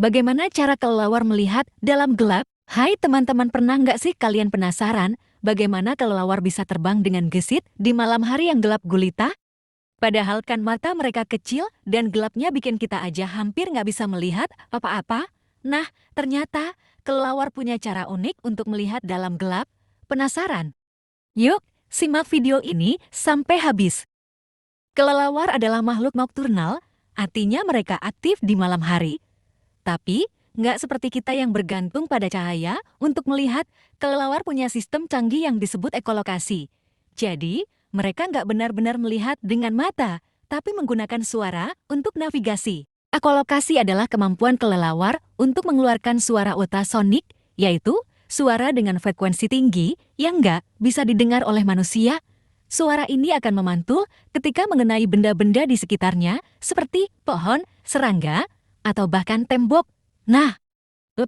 Bagaimana cara kelelawar melihat dalam gelap? Hai teman-teman, pernah nggak sih kalian penasaran bagaimana kelelawar bisa terbang dengan gesit di malam hari yang gelap gulita? Padahal kan mata mereka kecil dan gelapnya bikin kita aja hampir nggak bisa melihat apa-apa. Nah, ternyata kelelawar punya cara unik untuk melihat dalam gelap. Penasaran? Yuk, simak video ini sampai habis. Kelelawar adalah makhluk nokturnal, artinya mereka aktif di malam hari. Tapi, nggak seperti kita yang bergantung pada cahaya untuk melihat. Kelelawar punya sistem canggih yang disebut ekolokasi. Jadi, mereka nggak benar-benar melihat dengan mata, tapi menggunakan suara untuk navigasi. Ekolokasi adalah kemampuan kelelawar untuk mengeluarkan suara ultrasonik, yaitu suara dengan frekuensi tinggi yang nggak bisa didengar oleh manusia. Suara ini akan memantul ketika mengenai benda-benda di sekitarnya, seperti pohon, serangga, atau bahkan tembok. Nah,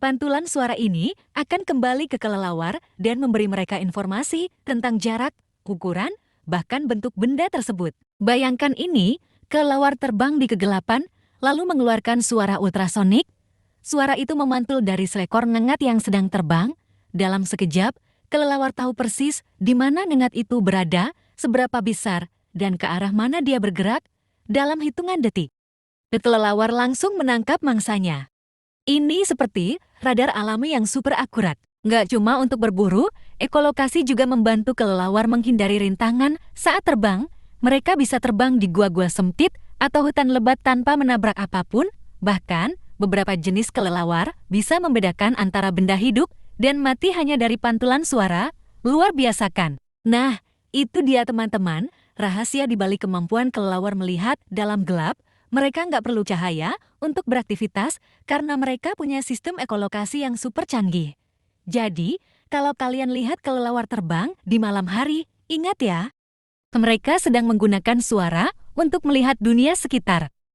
pantulan suara ini akan kembali ke kelelawar dan memberi mereka informasi tentang jarak, ukuran, bahkan bentuk benda tersebut. Bayangkan ini, kelelawar terbang di kegelapan, lalu mengeluarkan suara ultrasonik. Suara itu memantul dari seekor ngengat yang sedang terbang. Dalam sekejap, kelelawar tahu persis di mana ngengat itu berada, seberapa besar, dan ke arah mana dia bergerak dalam hitungan detik. Kelelawar langsung menangkap mangsanya. Ini seperti radar alami yang super akurat. Nggak cuma untuk berburu, ekolokasi juga membantu kelelawar menghindari rintangan saat terbang. Mereka bisa terbang di gua-gua sempit atau hutan lebat tanpa menabrak apapun. Bahkan, beberapa jenis kelelawar bisa membedakan antara benda hidup dan mati hanya dari pantulan suara. Luar biasa kan? Nah, itu dia teman-teman, rahasia di balik kemampuan kelelawar melihat dalam gelap. Mereka nggak perlu cahaya untuk beraktivitas karena mereka punya sistem ekolokasi yang super canggih. Jadi, kalau kalian lihat kelelawar terbang di malam hari, ingat ya, mereka sedang menggunakan suara untuk melihat dunia sekitar.